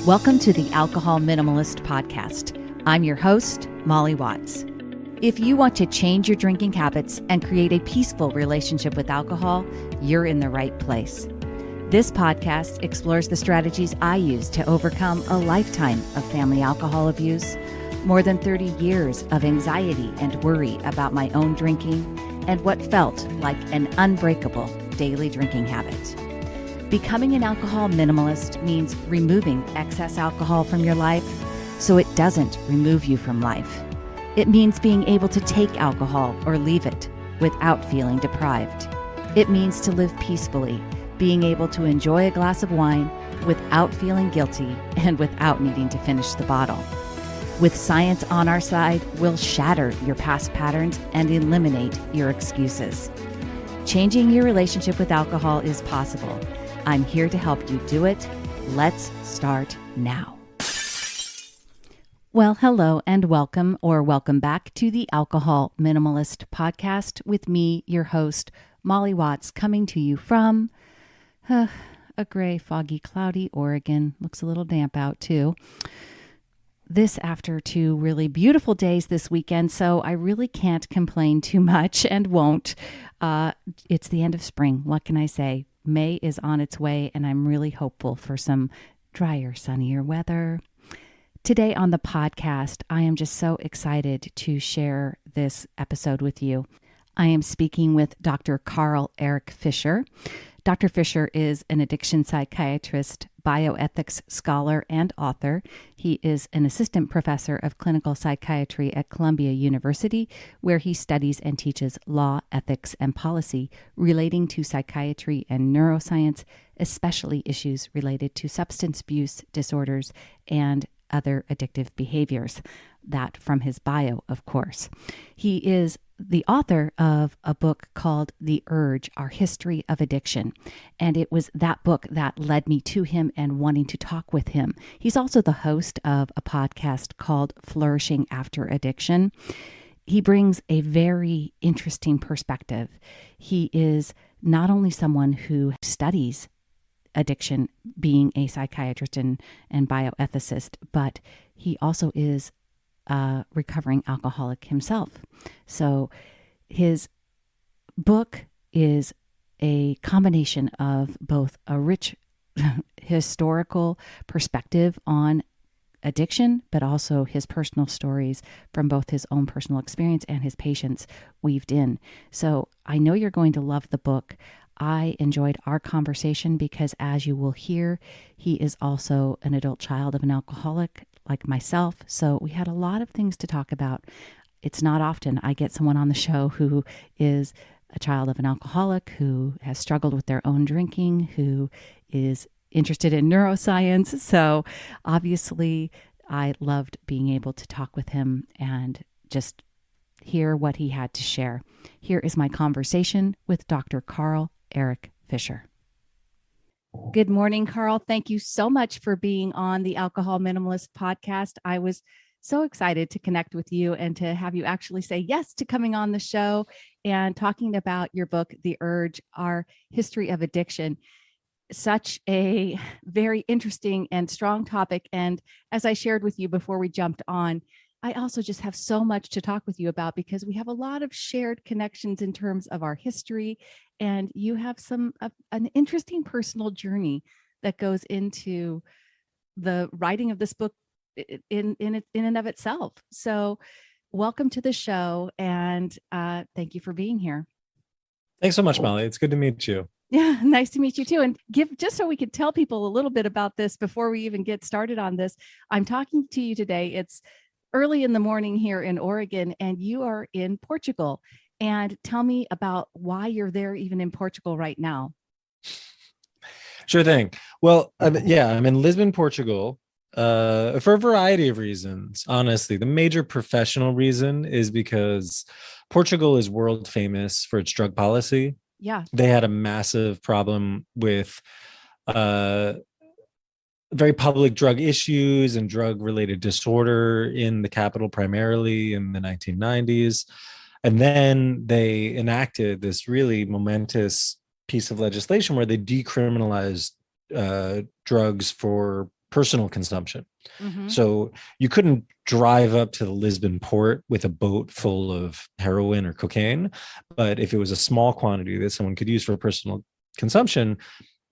Welcome to the Alcohol Minimalist podcast. I'm your host, Molly Watts. If you want to change your drinking habits and create a peaceful relationship with alcohol, you're in the right place. This podcast explores the strategies I use to overcome a lifetime of family alcohol abuse, more than 30 years of anxiety and worry about my own drinking, and what felt like an unbreakable daily drinking habit. Becoming an alcohol minimalist means removing excess alcohol from your life so it doesn't remove you from life. It means being able to take alcohol or leave it without feeling deprived. It means to live peacefully, being able to enjoy a glass of wine without feeling guilty and without needing to finish the bottle. With science on our side, we'll shatter your past patterns and eliminate your excuses. Changing your relationship with alcohol is possible. I'm here to help you do it. Let's start now. Well, hello and welcome back to the Alcohol Minimalist podcast with me, your host, Molly Watts, coming to you from a gray, foggy, cloudy Oregon. Looks a little damp out too. This after two really beautiful days this weekend, so I really can't complain too much and won't. It's the end of spring. What can I say? May is on its way, and I'm really hopeful for some drier, sunnier weather. Today on the podcast, I am just so excited to share this episode with you. I am speaking with Dr. Erik Fisher. Dr. Fisher is an addiction psychiatrist, bioethics scholar, and author. He is an assistant professor of clinical psychiatry at Columbia University, where he studies and teaches law, ethics, and policy relating to psychiatry and neuroscience, especially issues related to substance abuse disorders and other addictive behaviors. That from his bio, of course. He is the author of a book called The Urge, Our History of Addiction. And it was that book that led me to him and wanting to talk with him. He's also the host of a podcast called Flourishing After Addiction. He brings a very interesting perspective. He is not only someone who studies addiction, being a psychiatrist and bioethicist, but he also is a recovering alcoholic himself. So his book is a combination of both a rich historical perspective on addiction, but also his personal stories from both his own personal experience and his patients weaved in. So I know you're going to love the book. I enjoyed our conversation because, as you will hear, he is also an adult child of an alcoholic like myself. So we had a lot of things to talk about. It's not often I get someone on the show who is a child of an alcoholic, who has struggled with their own drinking, who is interested in neuroscience. So obviously I loved being able to talk with him and just hear what he had to share. Here is my conversation with Dr. Erik Fisher. Good morning, Carl. Thank you so much for being on the Alcohol Minimalist podcast. I was so excited to connect with you and to have you actually say yes to coming on the show and talking about your book, The Urge, Our History of Addiction. Such a very interesting and strong topic. And as I shared with you before we jumped on, I also just have so much to talk with you about because we have a lot of shared connections in terms of our history. And you have an interesting personal journey that goes into the writing of this book in and of itself. So welcome to the show. And thank you for being here. Thanks so much, Molly. It's good to meet you. Yeah, nice to meet you too. And just so we could tell people a little bit about this before we even get started on this, I'm talking to you today. It's early in the morning here in Oregon, and you are in Portugal. And tell me about why you're there even in Portugal right now. Sure thing. Well, I'm in Lisbon, Portugal, for a variety of reasons. Honestly, the major professional reason is because Portugal is world famous for its drug policy. Yeah. They had a massive problem with very public drug issues and drug-related disorder in the capital, primarily in the 1990s. And then they enacted this really momentous piece of legislation where they decriminalized drugs for personal consumption. Mm-hmm. So you couldn't drive up to the Lisbon port with a boat full of heroin or cocaine. But if it was a small quantity that someone could use for personal consumption,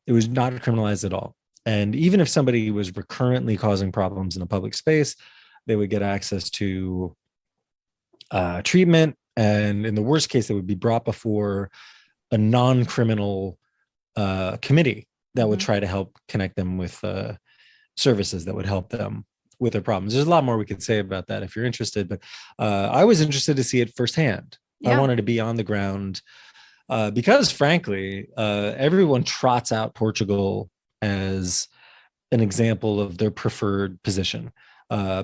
it was not criminalized at all. And even if somebody was recurrently causing problems in a public space, they would get access to treatment. And in the worst case, they would be brought before a non-criminal committee that would Mm-hmm. try to help connect them with services that would help them with their problems. There's a lot more we could say about that if you're interested, but I was interested to see it firsthand. I Yeah. wanted to be on the ground because, frankly, everyone trots out Portugal as an example of their preferred position.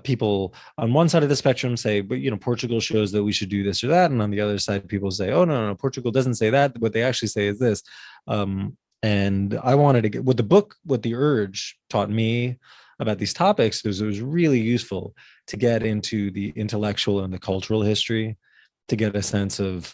People on one side of the spectrum say, but Portugal shows that we should do this or that, and on the other side, people say, oh no, Portugal doesn't say that. What they actually say is this. And I wanted to get what the urge taught me about these topics is it was really useful to get into the intellectual and the cultural history, to get a sense of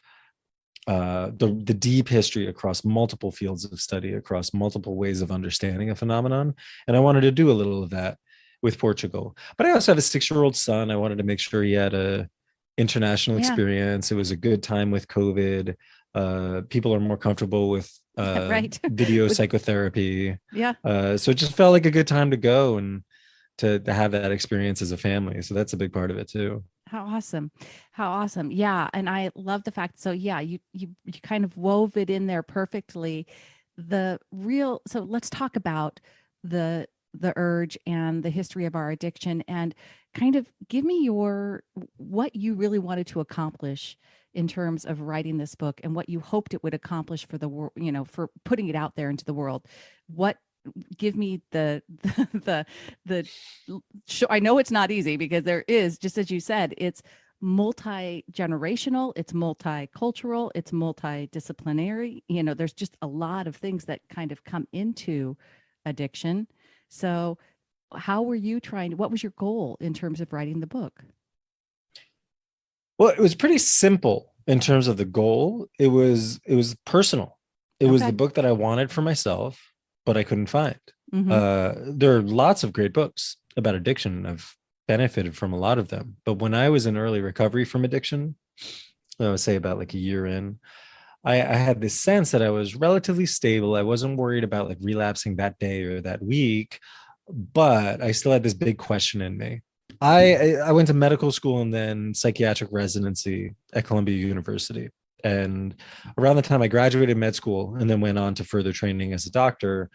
the deep history across multiple fields of study, across multiple ways of understanding a phenomenon. And I wanted to do a little of that with Portugal. But I also have a 6-year-old son. I wanted to make sure he had a international Yeah. experience. It was a good time with COVID. People are more comfortable with Right. video With, psychotherapy. yeah. So it just felt like a good time to go and to have that experience as a family. So that's a big part of it too. How awesome. How awesome. Yeah. And I love the fact. So yeah, you kind of wove it in there perfectly. So let's talk about the urge and the history of our addiction, and kind of give me what you really wanted to accomplish in terms of writing this book, and what you hoped it would accomplish for the world, for putting it out there into the world. What Give me the show. I know it's not easy, because there is, just as you said, it's multi-generational, it's multicultural, it's multidisciplinary. There's just a lot of things that kind of come into addiction. So what was your goal in terms of writing the book? Well, it was pretty simple in terms of the goal. It was personal. It was the Okay. book that I wanted for myself, but I couldn't find. Mm-hmm. There are lots of great books about addiction. I've benefited from a lot of them. But when I was in early recovery from addiction, I would say about like a year in, I had this sense that I was relatively stable. I wasn't worried about like relapsing that day or that week, but I still had this big question in me. I went to medical school and then psychiatric residency at Columbia University. And around the time I graduated med school and then went on to further training as a doctor,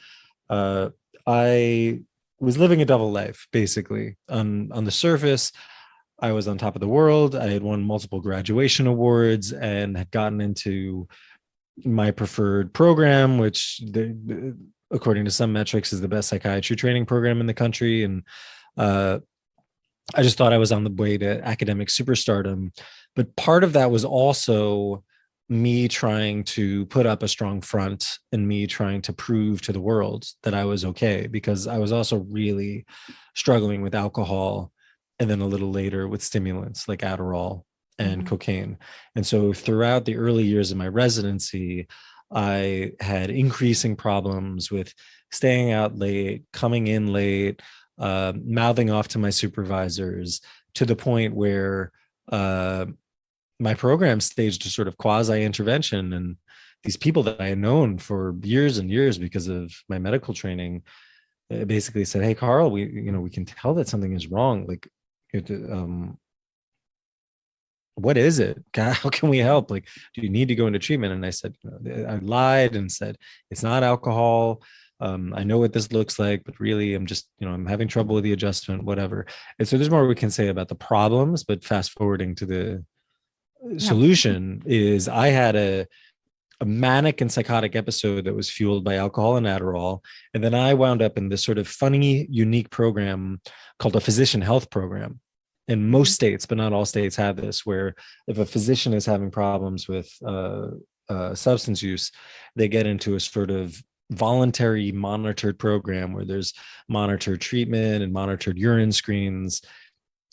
uh, I was living a double life, basically. On the surface, I was on top of the world. I had won multiple graduation awards and had gotten into my preferred program, which, according to some metrics, is the best psychiatry training program in the country. And uh, I just thought I was on the way to academic superstardom. But part of that was also me trying to put up a strong front and me trying to prove to the world that I was okay, because I was also really struggling with alcohol, and then a little later with stimulants like Adderall and Mm-hmm. cocaine. And so throughout the early years of my residency, I had increasing problems with staying out late, coming in late, mouthing off to my supervisors, to the point where my program staged a sort of quasi intervention. And these people that I had known for years and years because of my medical training basically said, "Hey, Carl, we can tell that something is wrong. Like, what is it? How can we help? Like, do you need to go into treatment?" And I said, I lied and said, "It's not alcohol. I know what this looks like, but really I'm just, I'm having trouble with the adjustment, whatever." And so there's more we can say about the problems, but fast forwarding to the Yeah. solution is I had a manic and psychotic episode that was fueled by alcohol and Adderall. And then I wound up in this sort of funny, unique program called a physician health program. In Mm-hmm. most states, but not all states, have this, where if a physician is having problems with substance use, they get into a sort of voluntary monitored program where there's monitored treatment and monitored urine screens.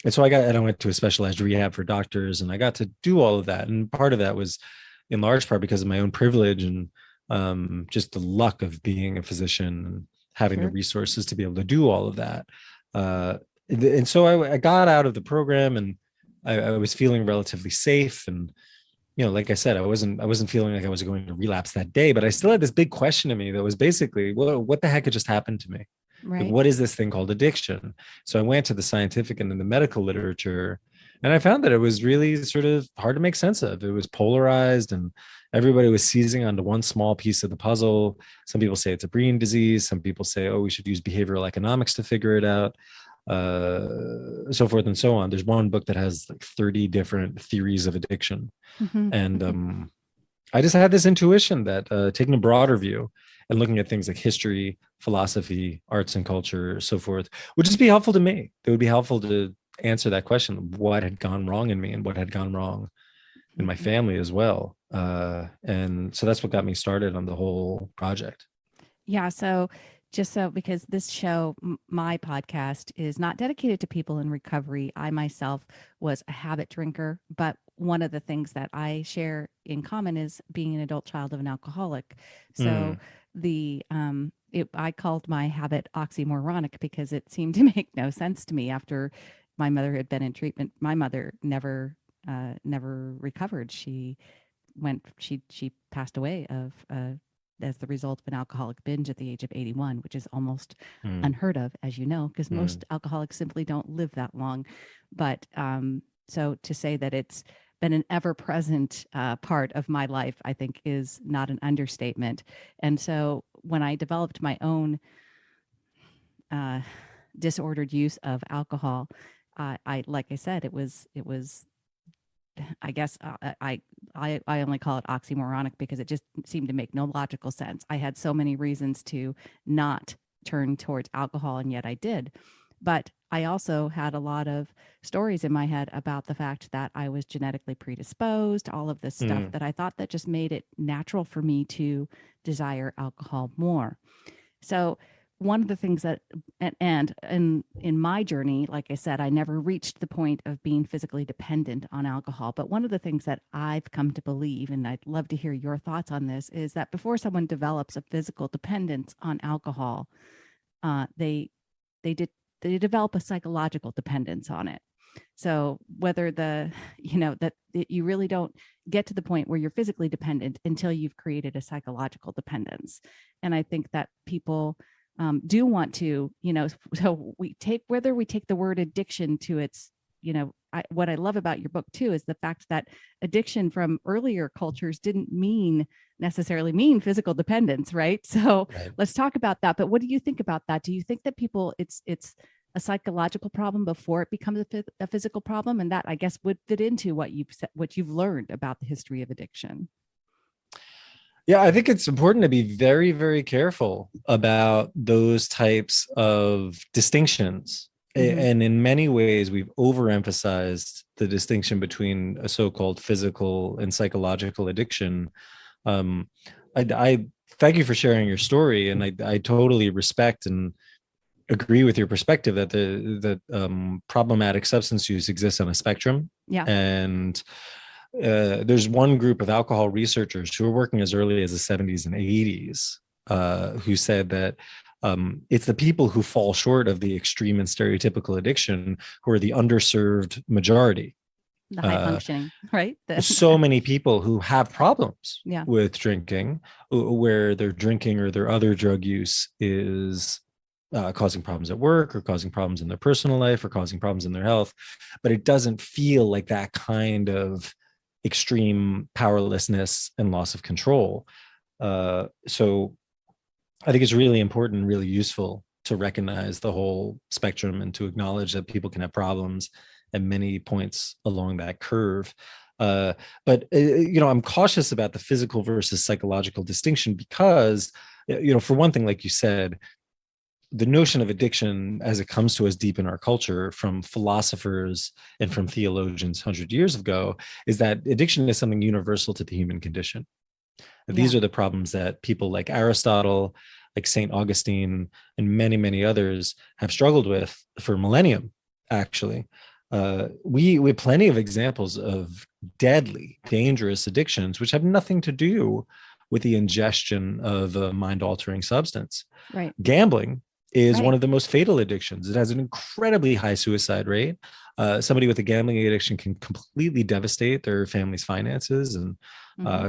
And so I went to a specialized rehab for doctors, and I got to do all of that. And part of that was in large part because of my own privilege and just the luck of being a physician having the Sure. resources to be able to do all of that. And so I got out of the program, and I was feeling relatively safe. And like I said, I wasn't feeling like I was going to relapse that day, but I still had this big question to me that was basically, what the heck had just happened to me? Like, Right. what is this thing called addiction? So I went to the scientific and then the medical literature, and I found that it was really sort of hard to make sense of. It was polarized, and everybody was seizing onto one small piece of the puzzle. Some people say it's a brain disease. Some people say, oh, we should use behavioral economics to figure it out, so forth and so on. There's one book that has like 30 different theories of addiction. Mm-hmm. And I just had this intuition that taking a broader view and looking at things like history, philosophy, arts and culture, so forth, would just be helpful to me. It would be helpful to answer that question: what had gone wrong in me, and what had gone wrong in my family as well. And so that's what got me started on the whole project. Yeah. So, just so because this show, my podcast, is not dedicated to people in recovery. I myself was a habit drinker, but one of the things that I share in common is being an adult child of an alcoholic. So, Mm, I called my habit oxymoronic because it seemed to make no sense to me after my mother had been in treatment. My mother never recovered. She passed away of as the result of an alcoholic binge at the age of 81, which is almost mm, unheard of, as you know, because mm. most alcoholics simply don't live that long. But so to say that it's been an ever-present part of my life, I think, is not an understatement. And so when I developed my own uh, disordered use of alcohol, I like I said, it was I guess I only call it oxymoronic because it just seemed to make no logical sense. I had so many reasons to not turn towards alcohol, and yet I did. But I also had a lot of stories in my head about the fact that I was genetically predisposed, all of this stuff Mm. that I thought that just made it natural for me to desire alcohol more. So one of the things that and in my journey, like I said, I never reached the point of being physically dependent on alcohol. But one of the things that I've come to believe, and I'd love to hear your thoughts on this, is that before someone develops a physical dependence on alcohol, they they did they develop a psychological dependence on it. So whether the that you really don't get to the point where you're physically dependent until you've created a psychological dependence. And I think that people do want to, so we take whether we take the word addiction to its, what I love about your book too is the fact that addiction from earlier cultures didn't necessarily mean physical dependence, right? So Right. let's talk about that. But what do you think about that? Do you think that people it's a psychological problem before it becomes a physical problem? And that, I guess, would fit into what you've learned about the history of addiction. Yeah, I think it's important to be very, very careful about those types of distinctions. Mm-hmm. And in many ways, we've overemphasized the distinction between a so-called physical and psychological addiction. Um, I thank you for sharing your story, and I totally respect and agree with your perspective that the problematic substance use exists on a spectrum. Yeah. And there's one group of alcohol researchers who were working as early as the 70s and 80s, who said that it's the people who fall short of the extreme and stereotypical addiction who are the underserved majority. The high Uh, functioning, right? so many people who have problems Yeah. with drinking, where their drinking or their other drug use is causing problems at work or causing problems in their personal life or causing problems in their health, but it doesn't feel like that kind of extreme powerlessness and loss of control. So I think it's really important, really useful to recognize the whole spectrum and to acknowledge that people can have problems at many points along that curve. But I'm cautious about the physical versus psychological distinction because, for one thing, like you said, the notion of addiction as it comes to us deep in our culture from philosophers and from theologians 100 years ago is that addiction is something universal to the human condition. Yeah. These are the problems that people like Aristotle, like St. Augustine, and many, many others have struggled with for millennium, actually. We have plenty of examples of deadly, dangerous addictions, which have nothing to do with the ingestion of a mind-altering substance. Right. Gambling is one Right. of the most fatal addictions. It has an incredibly high suicide rate. Somebody with a gambling addiction can completely devastate their family's finances and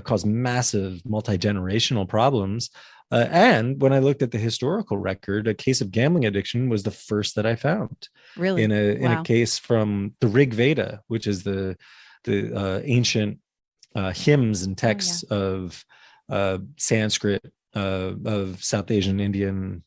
cause massive multi-generational problems. And when I looked at the historical record, a case of gambling addiction was the first that I found. Really? In a Wow. case from the Rig Veda, which is the ancient hymns and Oh, yeah. texts of Sanskrit, of South Asian Indian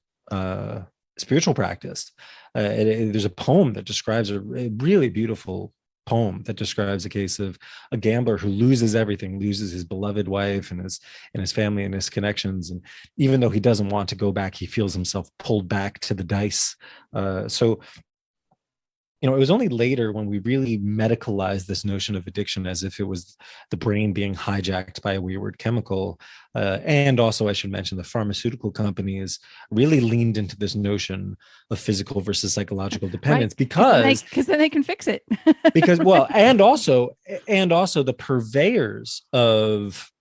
spiritual practice. There's a poem that describes a really beautiful poem that describes a case of a gambler who loses everything, loses his beloved wife and his family and his connections, and even though he doesn't want to go back, he feels himself pulled back to the dice. So it was only later when we really medicalized this notion of addiction as if it was the brain being hijacked by a wayward chemical. And also, I should mention, the pharmaceutical companies really leaned into this notion of physical versus psychological Right. dependence because then they can fix it. well, and also the purveyors of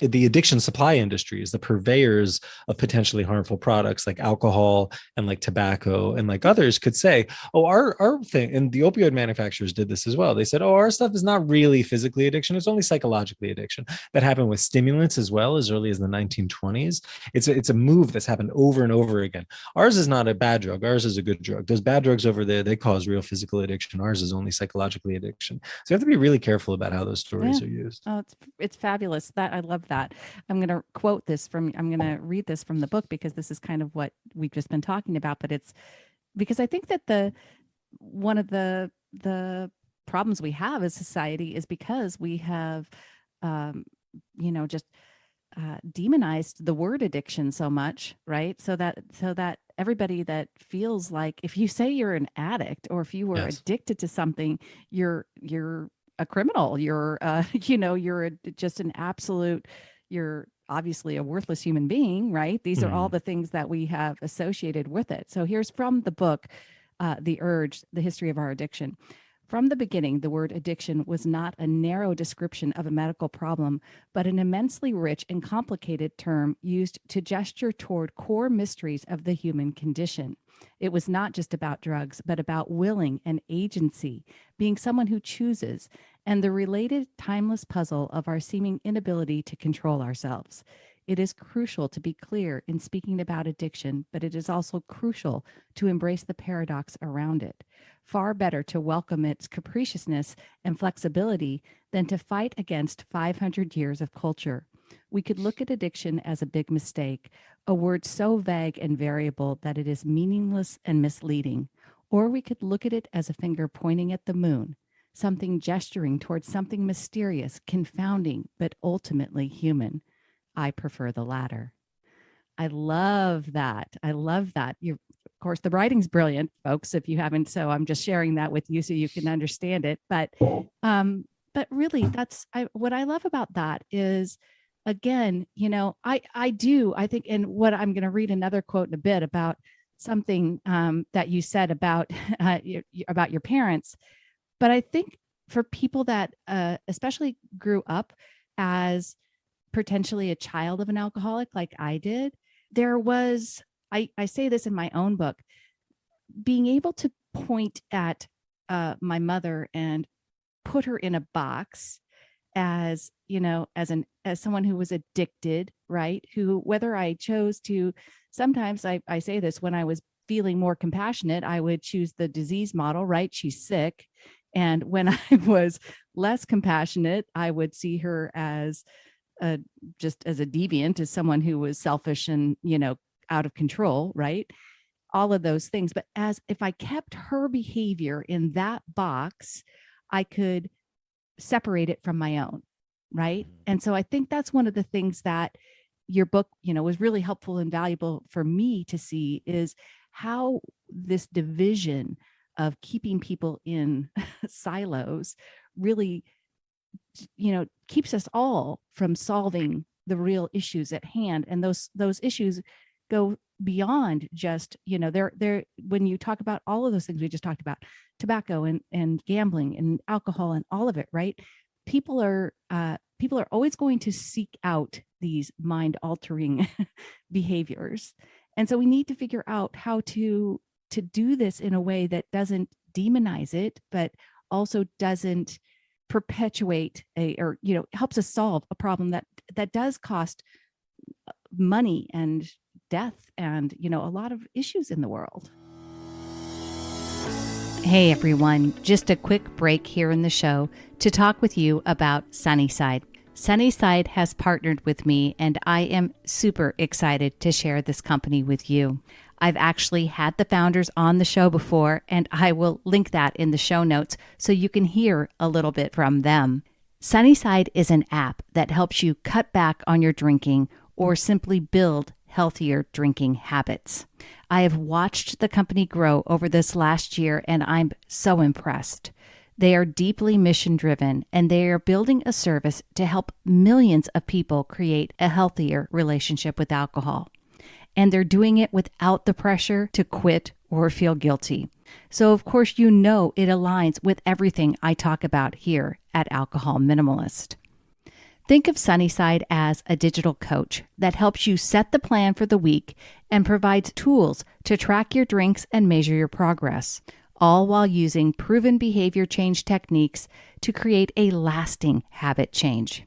the addiction supply industries, the purveyors of potentially harmful products like alcohol and like tobacco and like others could say, oh, our thing, and the opioid manufacturers did this as well. They said, oh, our stuff is not really physically addiction. It's only psychologically addiction. That happened with stimulants as well as early as the 1920s. It's a move that's happened over and over again. Ours is not a bad drug. Ours is a good drug. Those bad drugs over there, they cause real physical addiction. Ours is only psychologically addiction. So you have to be really careful about how those stories are used. Oh, it's fabulous. That I love that. I'm going to read this from the book because this is kind of what we've just been talking about, but it's because I think that one of the problems we have as society is because we have, just demonized the word addiction so much, right? So that everybody that feels like if you say you're an addict or if you were addicted to something, you're a criminal, you're just an absolute, you're obviously a worthless human being, right? These are all the things that we have associated with it. So here's from the book, The Urge, The History of Our Addiction. From the beginning, the word addiction was not a narrow description of a medical problem, but an immensely rich and complicated term used to gesture toward core mysteries of the human condition. It was not just about drugs, but about willing and agency, being someone who chooses, and the related timeless puzzle of our seeming inability to control ourselves. It is crucial to be clear in speaking about addiction, but it is also crucial to embrace the paradox around it. Far better to welcome its capriciousness and flexibility than to fight against 500 years of culture. We could look at addiction as a big mistake, a word so vague and variable that it is meaningless and misleading. Or we could look at it as a finger pointing at the moon, something gesturing towards something mysterious, confounding, but ultimately human. I prefer the latter. I love that. I love that. Of course, the writing's brilliant, folks. If you haven't, so I'm just sharing that with you so you can understand it. But really, what I love about that is, again, I think, and what I'm going to read another quote in a bit about something that you said about about your parents. But I think for people that especially grew up as potentially a child of an alcoholic like I did, there was, I say this in my own book, being able to point at my mother and put her in a box as, as someone who was addicted, right? Who, whether I chose to, sometimes I say this, when I was feeling more compassionate, I would choose the disease model, right? She's sick. And when I was less compassionate, I would see her as just as a deviant, as someone who was selfish and, out of control, right? All of those things. But as if I kept her behavior in that box, I could separate it from my own, right? And so I think that's one of the things that your book, was really helpful and valuable for me to see, is how this division of keeping people in silos really, keeps us all from solving the real issues at hand. And those issues go beyond just, they're when you talk about all of those things we just talked about, tobacco and gambling and alcohol and all of it, right? People are always going to seek out these mind altering behaviors. And so we need to figure out how to do this in a way that doesn't demonize it, but also doesn't perpetuate or helps us solve a problem that does cost money and death and a lot of issues in the world. Hey everyone, just a quick break here in the show to talk with you about Sunnyside. Sunnyside has partnered with me, and I am super excited to share this company with you. I've actually had the founders on the show before, and I will link that in the show notes so you can hear a little bit from them. Sunnyside is an app that helps you cut back on your drinking or simply build healthier drinking habits. I have watched the company grow over this last year, and I'm so impressed. They are deeply mission-driven, and they are building a service to help millions of people create a healthier relationship with alcohol. And they're doing it without the pressure to quit or feel guilty. So, of course, it aligns with everything I talk about here at Alcohol Minimalist. Think of Sunnyside as a digital coach that helps you set the plan for the week and provides tools to track your drinks and measure your progress, all while using proven behavior change techniques to create a lasting habit change.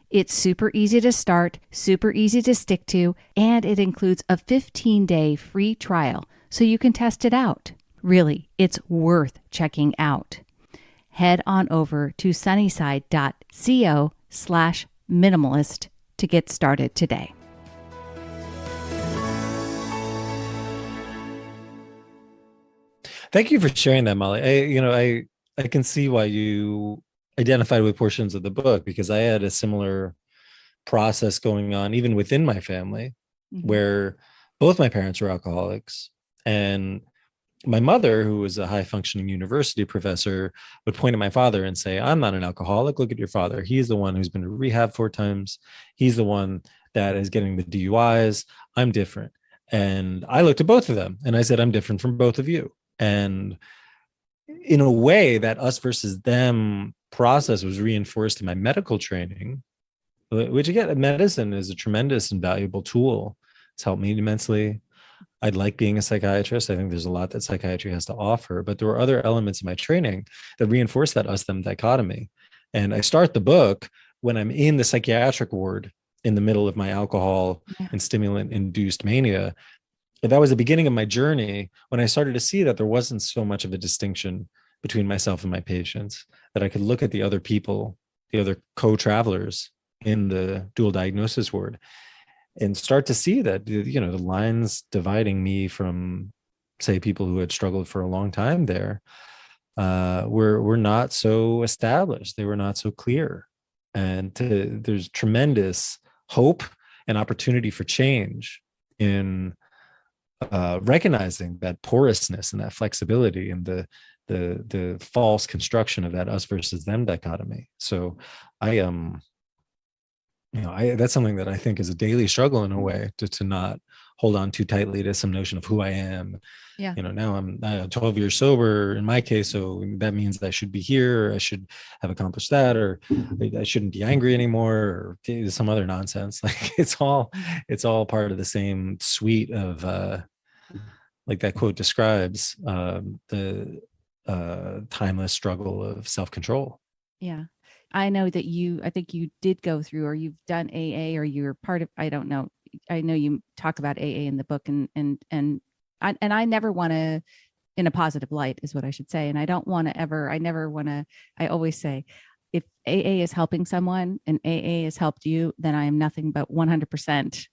It's super easy to start, super easy to stick to, and it includes a 15-day free trial so you can test it out. Really, it's worth checking out. Head on over to sunnyside.co/minimalist to get started today. Thank you for sharing that, Molly. I can see why you identified with portions of the book, because I had a similar process going on even within my family, where both my parents were alcoholics, and my mother, who was a high functioning university professor, would point at my father and say, "I'm not an alcoholic. Look at your father. He's the one who's been to rehab 4 times. He's the one that is getting the DUIs. I'm different." And I looked at both of them and I said, "I'm different from both of you." And in a way, that us versus them process was reinforced in my medical training, which again, medicine is a tremendous and valuable tool. It's helped me immensely. I'd like being a psychiatrist. I think there's a lot that psychiatry has to offer, but there were other elements in my training that reinforce that us-them dichotomy. And I start the book when I'm in the psychiatric ward in the middle of my alcohol and stimulant-induced mania. That was the beginning of my journey, when I started to see that there wasn't so much of a distinction between myself and my patients, that I could look at the other people, the other co-travelers in the dual diagnosis ward, and start to see that, the lines dividing me from, say, people who had struggled for a long time there were not so established. They were not so clear. And there's tremendous hope and opportunity for change in recognizing that porousness and that flexibility and the false construction of that us versus them dichotomy. So that's something that I think is a daily struggle in a way, to not hold on too tightly to some notion of who I am. Yeah. Now I'm 12 years sober in my case, so that means that I should be here, or I should have accomplished that, or I shouldn't be angry anymore, or some other nonsense. Like it's all part of the same suite of like that quote describes, the timeless struggle of self-control. Yeah. I know that I think you did go through, or you've done AA, or you're part of, I don't know. I know you talk about AA in the book, and I never want to, in a positive light is what I should say. And I always say, if AA is helping someone and AA has helped you, then I am nothing but 100%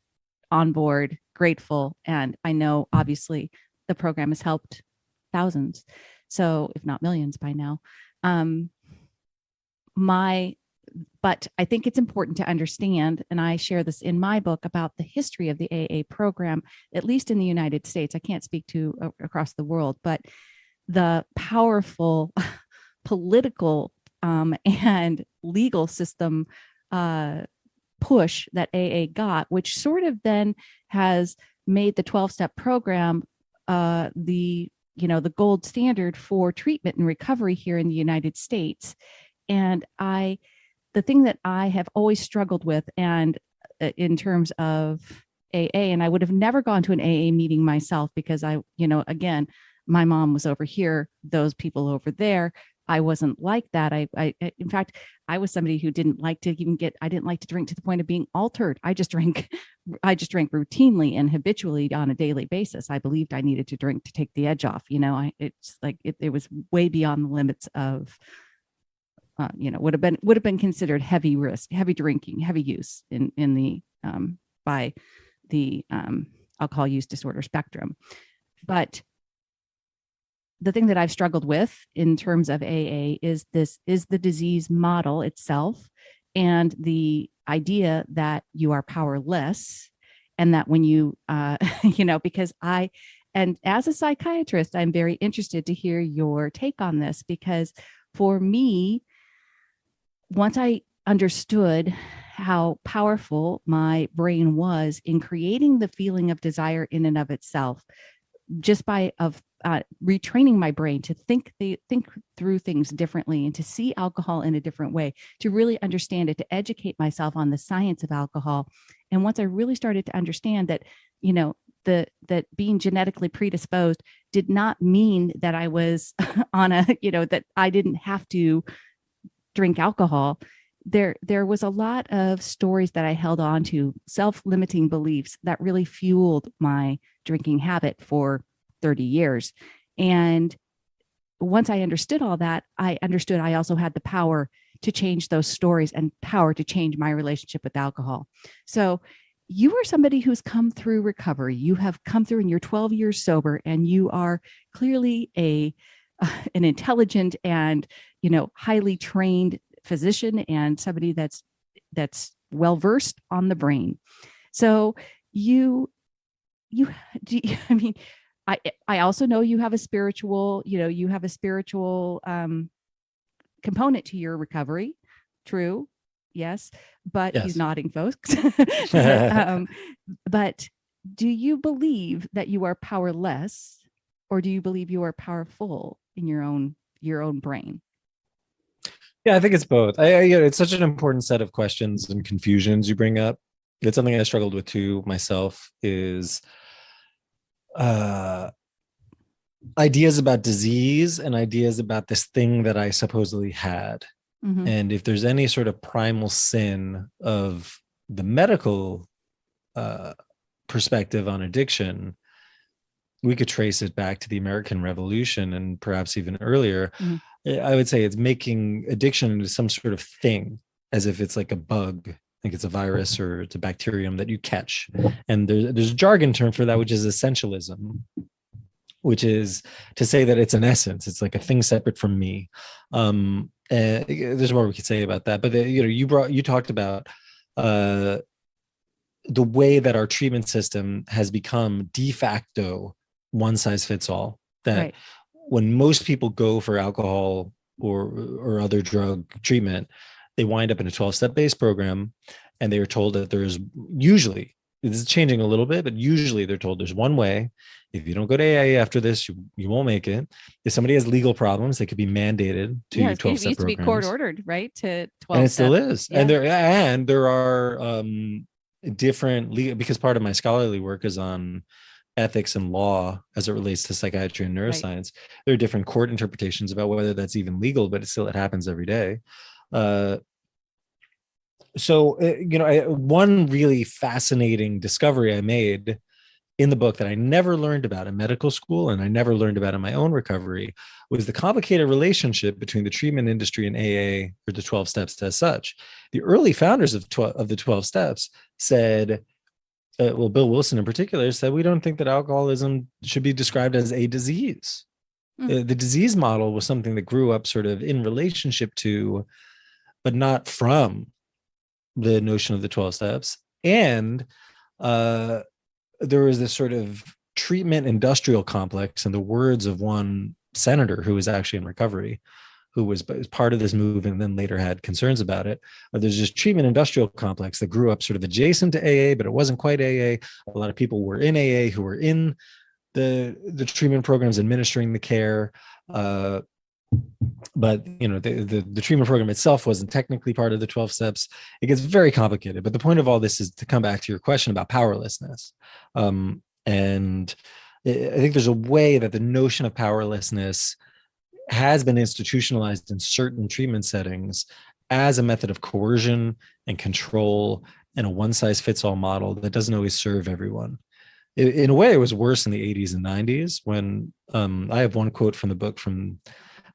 on board, grateful. And I know obviously the program has helped thousands, so if not millions by now. But I think it's important to understand, and I share this in my book, about the history of the AA program, at least in the United States. I can't speak to across the world, but the powerful political and legal system push that AA got, which sort of then has made the 12-step program the gold standard for treatment and recovery here in the United States. And the thing that I have always struggled with, and in terms of AA, and I would have never gone to an AA meeting myself because again, my mom was over here, those people over there. I wasn't like that. In fact, I was somebody who didn't like to I didn't like to drink to the point of being altered. I just drank routinely and habitually on a daily basis. I believed I needed to drink to take the edge off. It was way beyond the limits of, would have been considered heavy risk, heavy drinking, heavy use in the, by the alcohol use disorder spectrum. But the thing that I've struggled with in terms of AA is the disease model itself, and the idea that you are powerless, and that when you, and as a psychiatrist, I'm very interested to hear your take on this, because for me, once I understood how powerful my brain was in creating the feeling of desire in and of itself, just by retraining my brain to think through things differently and to see alcohol in a different way, to really understand it, to educate myself on the science of alcohol. And once I really started to understand that, that being genetically predisposed did not mean that I was on that I didn't have to drink alcohol. There was a lot of stories that I held on to, self-limiting beliefs that really fueled my drinking habit for 30 years. And once I understood all that, I understood I also had the power to change those stories and power to change my relationship with alcohol. So you are somebody who's come through recovery. You have come through, and you're 12 years sober, and you are clearly an intelligent and, highly trained physician, and somebody that's well-versed on the brain. So I also know you have a spiritual, component to your recovery. True. Yes. But Yes. He's nodding, folks. But do you believe that you are powerless, or do you believe you are powerful in your own brain? Yeah, I think it's both. It's such an important set of questions and confusions you bring up. It's something I struggled with too myself, is ideas about disease and ideas about this thing that I supposedly had. Mm-hmm. And if there's any sort of primal sin of the medical perspective on addiction, we could trace it back to the American Revolution and perhaps even earlier. Mm-hmm. I would say it's making addiction into some sort of thing, as if it's like a bug, like it's a virus or it's a bacterium that you catch. And there's a jargon term for that, which is essentialism, which is to say that it's an essence. It's like a thing separate from me. There's more we could say about that, but you talked about the way that our treatment system has become de facto one size fits all. That right. When most people go for alcohol or other drug treatment, they wind up in a 12-step based program, and they are told that there's usually, this is changing a little bit, but usually they're told there's one way. If you don't go to AA after this, you won't make it. If somebody has legal problems, they could be mandated to 12-step programs. It used to be court ordered, right? To 12-step. And it still is. Yeah. And there are different legal, because part of my scholarly work is on ethics and law as it relates to psychiatry and neuroscience. Right. There are different court interpretations about whether that's even legal, but it happens every day. One really fascinating discovery I made in the book that I never learned about in medical school, and I never learned about in my own recovery, was the complicated relationship between the treatment industry and AA, or the 12 steps as such. The early founders of the 12 steps said, Bill Wilson in particular said, we don't think that alcoholism should be described as a disease. The disease model was something that grew up sort of in relationship to, but not from, the notion of the 12 steps. And there was this sort of treatment industrial complex, in the words of one senator who was actually in recovery, who was part of this movement and then later had concerns about it. There's this treatment industrial complex that grew up sort of adjacent to AA, but it wasn't quite AA. A lot of people were in AA who were in the treatment programs administering the care. but the treatment program itself wasn't technically part of the 12 steps. It gets very complicated, but the point of all this is to come back to your question about powerlessness. And I think there's a way that the notion of powerlessness has been institutionalized in certain treatment settings as a method of coercion and control and a one-size-fits-all model that doesn't always serve everyone. In a way, it was worse in the 80s and 90s when I have one quote from the book from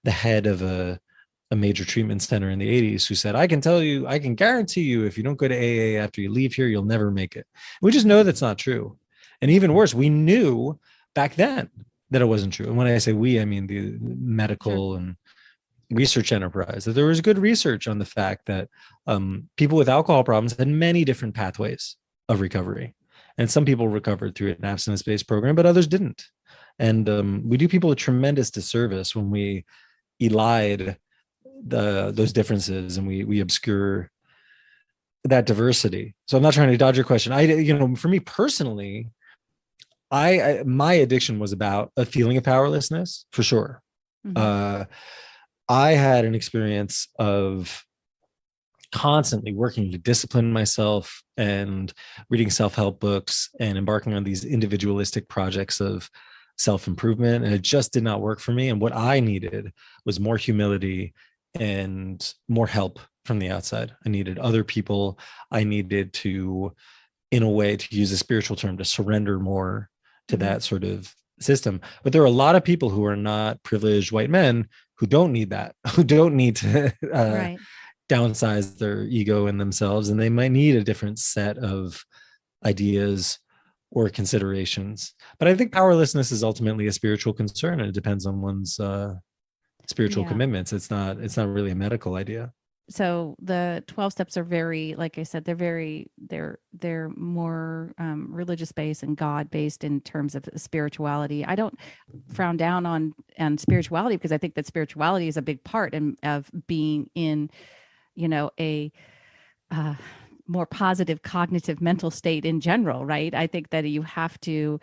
the head of a major treatment center in the 80s who said, I can guarantee you, if you don't go to AA after you leave here, you'll never make it. We just know that's not true. And even worse, we knew back then that it wasn't true. And when I say we, I mean the medical and research enterprise, that there was good research on the fact that people with alcohol problems had many different pathways of recovery. And some people recovered through an abstinence-based program, but others didn't. And we do people a tremendous disservice when we elide those differences and we obscure that diversity. So I'm not trying to dodge your question. For me personally, my addiction was about a feeling of powerlessness, for sure. Mm-hmm. I had an experience of constantly working to discipline myself and reading self-help books and embarking on these individualistic projects of self-improvement, and it just did not work for me. And what I needed was more humility and more help from the outside. I needed other people. I needed to, in a way, to use a spiritual term, to surrender more to that sort of system. But there are a lot of people who are not privileged white men who don't need that, who don't need to right. downsize their ego and themselves, and they might need a different set of ideas or considerations. But I think powerlessness is ultimately a spiritual concern, and it depends on one's spiritual commitments. It's not really a medical idea. So the 12 steps are very, like I said, they're more religious based and God based in terms of spirituality. I don't frown down on spirituality, because I think that spirituality is a big part of being in, a more positive cognitive mental state in general, right? I think that you have to,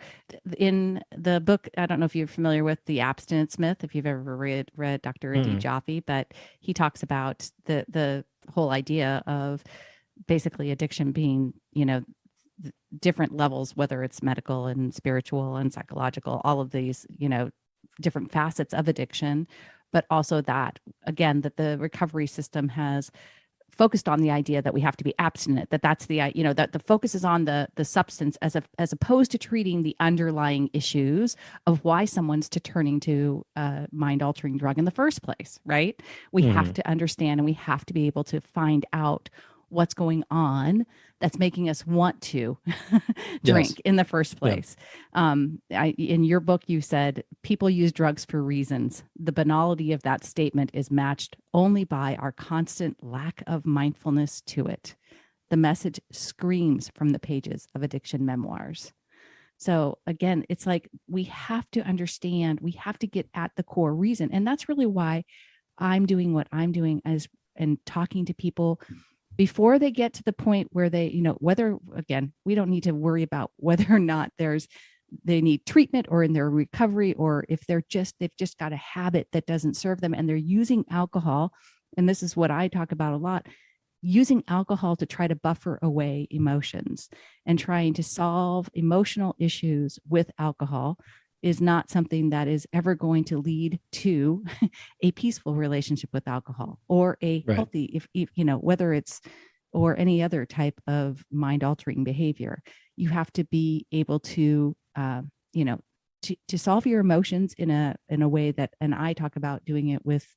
in the book, I don't know if you're familiar with The Abstinence Myth, if you've ever read Dr. Adi Jaffe, but he talks about the whole idea of basically addiction being, different levels, whether it's medical and spiritual and psychological, all of these, different facets of addiction, but also that, again, that the recovery system has focused on the idea that we have to be abstinent, that's the, that the focus is on the substance as opposed to treating the underlying issues of why someone's turning to a mind altering drug in the first place, right? We have to understand, and we have to be able to find out what's going on that's making us want to drink in the first place. Yeah. In your book, you said people use drugs for reasons. The banality of that statement is matched only by our constant lack of mindfulness to it. The message screams from the pages of addiction memoirs. So again, it's like we have to understand, we have to get at the core reason. And that's really why I'm doing what I'm doing and talking to people before they get to the point where they, whether, again, we don't need to worry about whether or not they need treatment or in their recovery, or if they've just got a habit that doesn't serve them and they're using alcohol. And this is what I talk about a lot, using alcohol to try to buffer away emotions and trying to solve emotional issues with alcohol is not something that is ever going to lead to a peaceful relationship with alcohol or a healthy, if whether it's, or any other type of mind altering behavior. You have to be able to, to solve your emotions in a way that, and I talk about doing it with,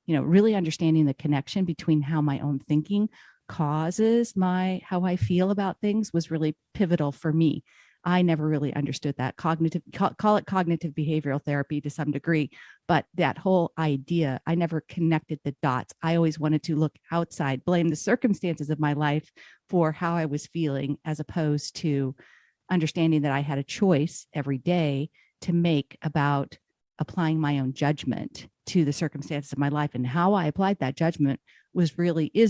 really understanding the connection between how my own thinking causes how I feel about things was really pivotal for me. I never really understood that. Call it cognitive behavioral therapy to some degree, but that whole idea, I never connected the dots. I always wanted to look outside, blame the circumstances of my life for how I was feeling, as opposed to understanding that I had a choice every day to make about applying my own judgment to the circumstances of my life. And how I applied that judgment is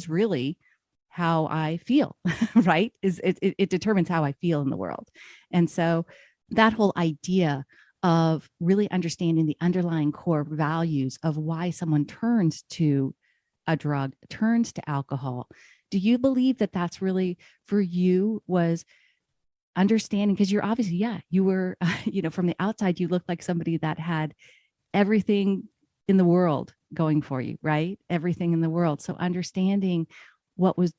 really how I feel, right? It determines how I feel in the world. And so that whole idea of really understanding the underlying core values of why someone turns to a drug, turns to alcohol. Do you believe that that's really for you was understanding? Because you're obviously, yeah, you were, from the outside, you looked like somebody that had everything in the world going for you, right? Everything in the world. So understanding what was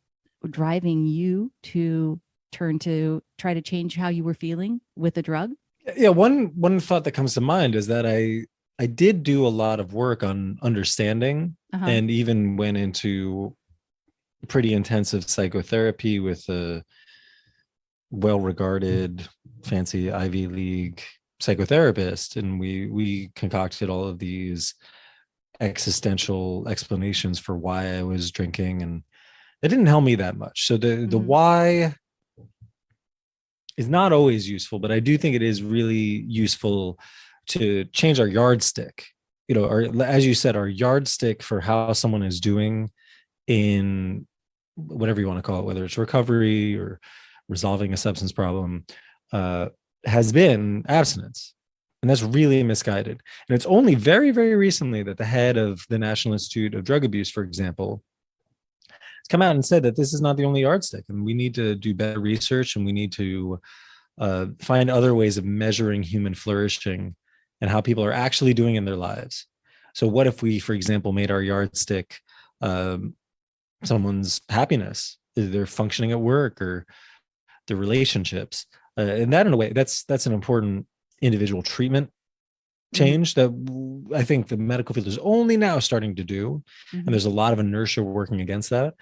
driving you to turn to try to change how you were feeling with a drug. Yeah, one thought that comes to mind is that I did do a lot of work on understanding, Uh-huh. and even went into pretty intensive psychotherapy with a well-regarded fancy Ivy League psychotherapist, and we concocted all of these existential explanations for why I was drinking, and it didn't help me that much. So the why is not always useful, but I do think it is really useful to change our yardstick. Or as you said, our yardstick for how someone is doing in whatever you want to call it, whether it's recovery or resolving a substance problem, has been abstinence. And that's really misguided. And it's only very, very recently that the head of the National Institute of Drug Abuse, for example, has come out and said that this is not the only yardstick, and we need to do better research, and we need to find other ways of measuring human flourishing and how people are actually doing in their lives. So what if we, for example, made our yardstick someone's happiness, their functioning at work, or their relationships, and that in a way, that's an important individual treatment change that I think the medical field is only now starting to do, and there's a lot of inertia working against that.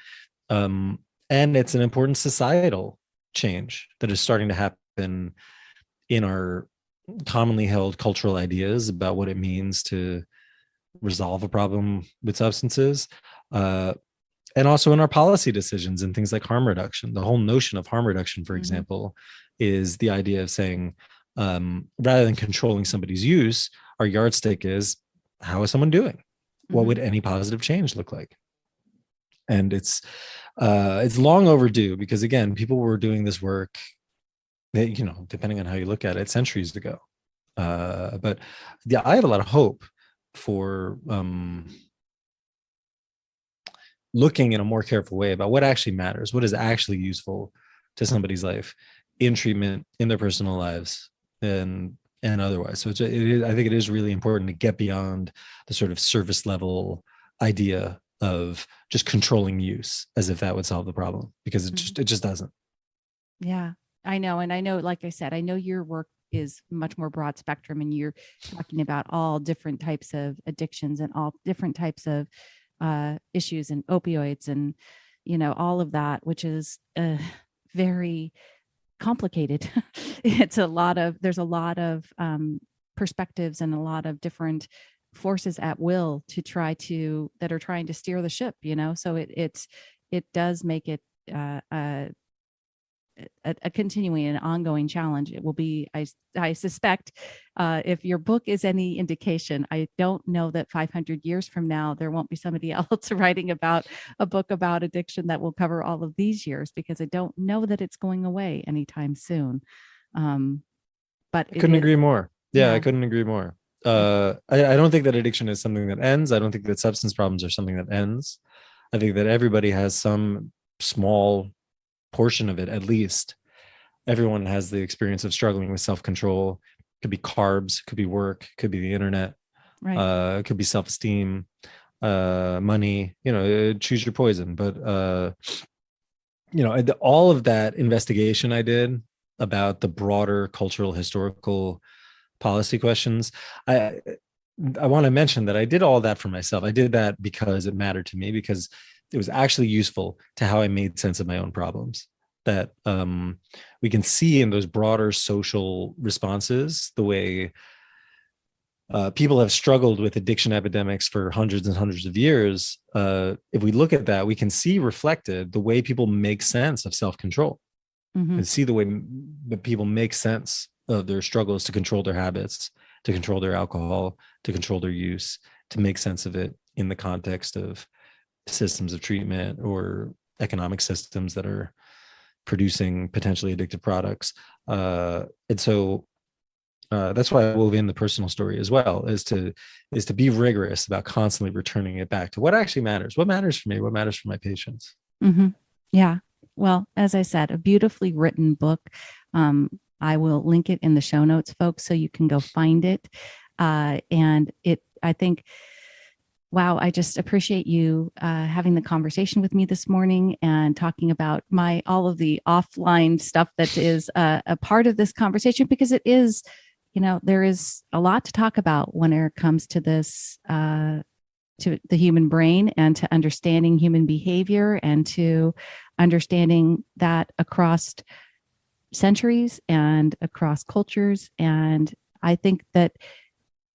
And it's an important societal change that is starting to happen in our commonly held cultural ideas about what it means to resolve a problem with substances, and also in our policy decisions and things like harm reduction. The whole notion of harm reduction, for example, is the idea of saying, rather than controlling somebody's use, our yardstick is, how is someone doing? What would any positive change look like? And it's long overdue, because again, people were doing this work, depending on how you look at it, centuries ago. But yeah, I have a lot of hope for looking in a more careful way about what actually matters, what is actually useful to somebody's life in treatment, in their personal lives, and otherwise. So I think it is really important to get beyond the sort of surface level idea of just controlling use as if that would solve the problem, because it just doesn't. Yeah, I know. And I know, like I said, I know your work is much more broad spectrum, and you're talking about all different types of addictions and all different types of issues and opioids and, all of that, which is very complicated. There's a lot of perspectives and a lot of different forces at will that are trying to steer the ship, so it does make it a continuing and ongoing challenge. It will be, I suspect, if your book is any indication, I don't know that 500 years from now, there won't be somebody else writing about a book about addiction that will cover all of these years, because I don't know that it's going away anytime soon. But I couldn't agree more. Yeah, I Yeah. couldn't agree more. I don't think that addiction is something that ends. I don't think that substance problems are something that ends. I think that everybody has some small portion of it, at least. Everyone has the experience of struggling with self-control. It could be carbs, could be work, could be the internet, Right. it could be self-esteem, money, choose your poison. But all of that investigation I did about the broader cultural, historical, policy questions, I want to mention that I did all that for myself. I did that because it mattered to me, because it was actually useful to how I made sense of my own problems. That we can see in those broader social responses, the way people have struggled with addiction epidemics for hundreds and hundreds of years. If we look at that, we can see reflected the way people make sense of self-control, and see the way that people make sense of their struggles to control their habits, to control their alcohol, to control their use, to make sense of it in the context of systems of treatment or economic systems that are producing potentially addictive products. And so That's why I wove in the personal story as well, is to be rigorous about constantly returning it back to what actually matters. What matters for me? What matters for my patients? Mm-hmm. Yeah. Well, as I said, a beautifully written book. I will link it in the show notes, folks, so you can go find it. And I think, wow, I just appreciate you having the conversation with me this morning and talking about all of the offline stuff that is a part of this conversation, because it is, there is a lot to talk about when it comes to this, to the human brain, and to understanding human behavior, and to understanding that across centuries and across cultures. And I think that,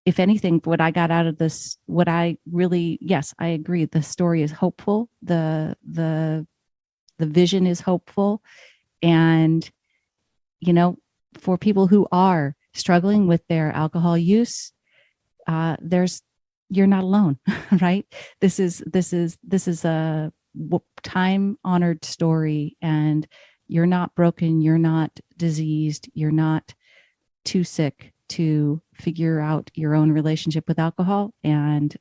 if anything, what I got out of this, yes, I agree. The story is hopeful. The vision is hopeful. And, for people who are struggling with their alcohol use, you're not alone, right? This is a time-honored story, and you're not broken. You're not diseased. You're not too sick to figure out your own relationship with alcohol. And,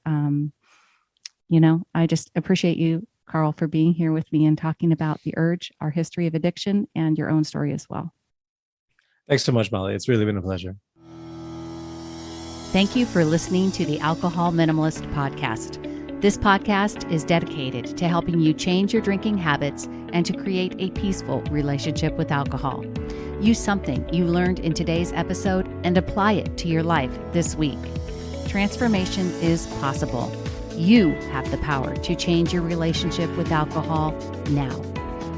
I just appreciate you, Carl, for being here with me and talking about the urge, our history of addiction, and your own story as well. Thanks so much, Molly. It's really been a pleasure. Thank you for listening to the Alcohol Minimalist podcast. This podcast is dedicated to helping you change your drinking habits and to create a peaceful relationship with alcohol. Use something you learned in today's episode and apply it to your life this week. Transformation is possible. You have the power to change your relationship with alcohol now.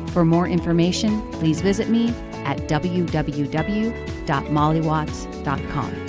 For more information, please visit me at www.mollywatts.com.